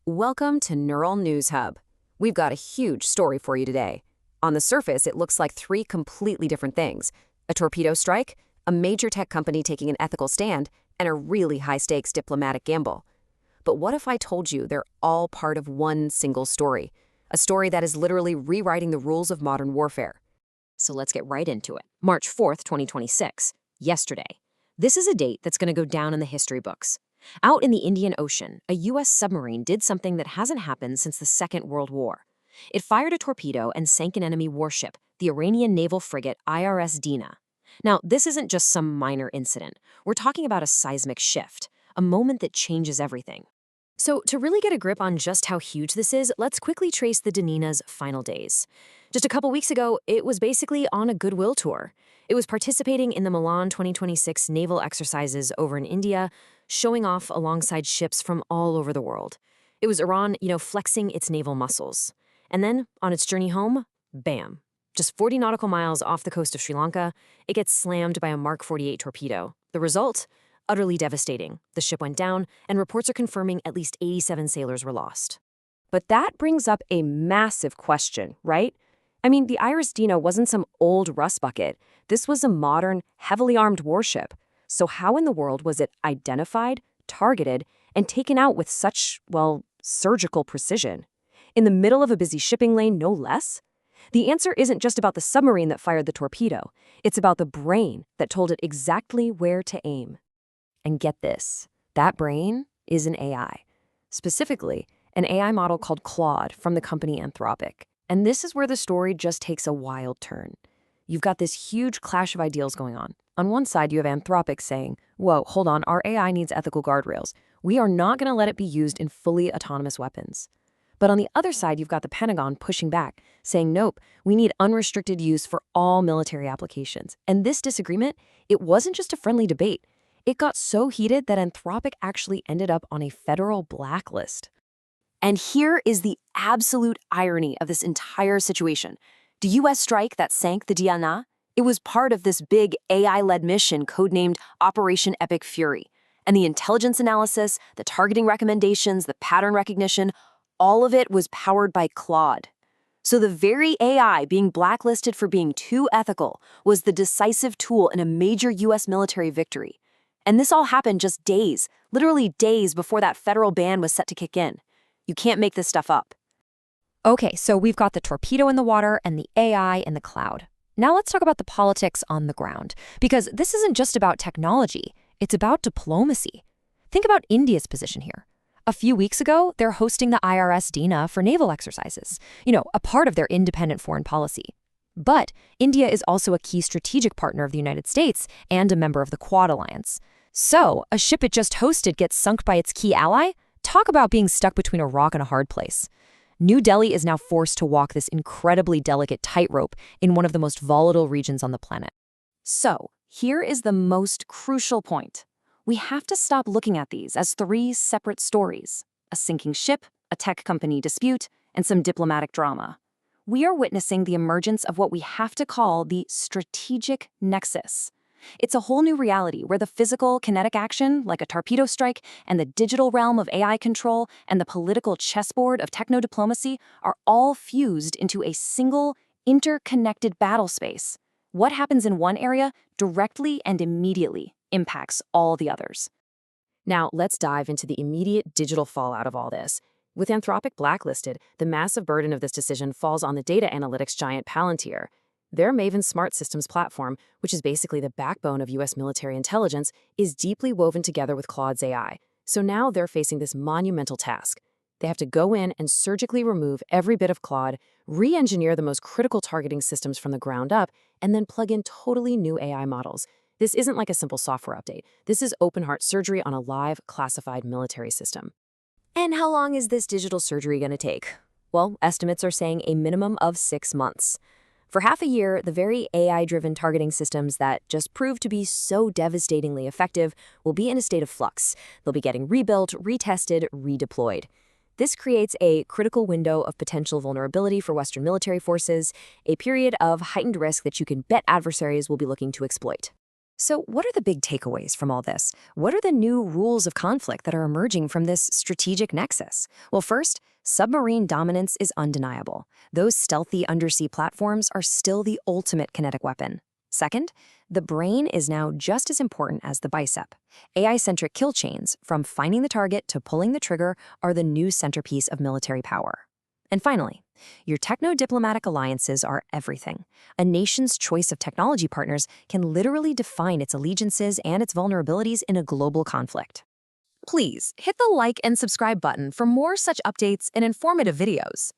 Welcome to Neural News Hub. We've got a huge story for you today. On the surface, it looks like three completely different things: a torpedo strike, a major tech company taking an ethical stand, and a really high-stakes diplomatic gamble. But what if I told you they're all part of one single story? A story that is literally rewriting the rules of modern warfare. So let's get right into it. March 4th, 2026, yesterday. This is a date that's going to go down in the history books. Out in the Indian Ocean, a U.S. submarine did something that hasn't happened since the Second World War. It fired a torpedo and sank an enemy warship, the Iranian naval frigate IRIS Dena. Now, this isn't just some minor incident. We're talking about a seismic shift, a moment that changes everything. So, to really get a grip on just how huge this is, let's quickly trace the Dena's final days. Just a couple weeks ago, it was basically on a goodwill tour. It was participating in the Milan 2026 naval exercises over in India, showing off alongside ships from all over the world. It was Iran, flexing its naval muscles. And then, on its journey home, bam. Just 40 nautical miles off the coast of Sri Lanka, it gets slammed by a Mark 48 torpedo. The result? Utterly devastating. The ship went down, and reports are confirming at least 87 sailors were lost. But that brings up a massive question, right? I mean, the IRIS Dena wasn't some old rust bucket. This was a modern, heavily armed warship. So how in the world was it identified, targeted, and taken out with such, surgical precision? In the middle of a busy shipping lane, no less? The answer isn't just about the submarine that fired the torpedo. It's about the brain that told it exactly where to aim. And get this, that brain is an AI. Specifically, an AI model called Claude from the company Anthropic. And this is where the story just takes a wild turn. You've got this huge clash of ideals going on. On one side, you have Anthropic saying, whoa, hold on, our AI needs ethical guardrails. We are not going to let it be used in fully autonomous weapons. But on the other side, you've got the Pentagon pushing back, saying, nope, we need unrestricted use for all military applications. And this disagreement, it wasn't just a friendly debate. It got so heated that Anthropic actually ended up on a federal blacklist. And here is the absolute irony of this entire situation. The U.S. strike that sank the Dena, it was part of this big AI-led mission codenamed Operation Epic Fury. And the intelligence analysis, the targeting recommendations, the pattern recognition, all of it was powered by Claude. So the very AI being blacklisted for being too ethical was the decisive tool in a major U.S. military victory. And this all happened just days, literally days before that federal ban was set to kick in. You can't make this stuff up. Okay, so we've got the torpedo in the water and the AI in the cloud. Now let's talk about the politics on the ground, because this isn't just about technology, it's about diplomacy. Think about India's position here. A few weeks ago, they're hosting the IRS Dena for naval exercises, a part of their independent foreign policy. But India is also a key strategic partner of the United States and a member of the Quad Alliance. So, a ship it just hosted gets sunk by its key ally? Talk about being stuck between a rock and a hard place. New Delhi is now forced to walk this incredibly delicate tightrope in one of the most volatile regions on the planet. So, here is the most crucial point. We have to stop looking at these as three separate stories: a sinking ship, a tech company dispute, and some diplomatic drama. We are witnessing the emergence of what we have to call the strategic nexus. It's a whole new reality where the physical, kinetic action, like a torpedo strike, and the digital realm of AI control, and the political chessboard of techno-diplomacy are all fused into a single, interconnected battle space. What happens in one area directly and immediately impacts all the others. Now, let's dive into the immediate digital fallout of all this. With Anthropic blacklisted, the massive burden of this decision falls on the data analytics giant Palantir. Their Maven Smart Systems platform, which is basically the backbone of U.S. military intelligence, is deeply woven together with Claude's AI. So now they're facing this monumental task. They have to go in and surgically remove every bit of Claude, re-engineer the most critical targeting systems from the ground up, and then plug in totally new AI models. This isn't like a simple software update. This is open-heart surgery on a live, classified military system. And how long is this digital surgery going to take? Well, estimates are saying a minimum of 6 months. For half a year, the very AI-driven targeting systems that just proved to be so devastatingly effective will be in a state of flux. They'll be getting rebuilt, retested, redeployed. This creates a critical window of potential vulnerability for Western military forces, a period of heightened risk that you can bet adversaries will be looking to exploit. So, what are the big takeaways from all this? What are the new rules of conflict that are emerging from this strategic nexus? Well, first, submarine dominance is undeniable. Those stealthy undersea platforms are still the ultimate kinetic weapon. Second, the brain is now just as important as the bicep. AI-centric kill chains, from finding the target to pulling the trigger, are the new centerpiece of military power. And finally, your techno-diplomatic alliances are everything. A nation's choice of technology partners can literally define its allegiances and its vulnerabilities in a global conflict. Please hit the like and subscribe button for more such updates and informative videos.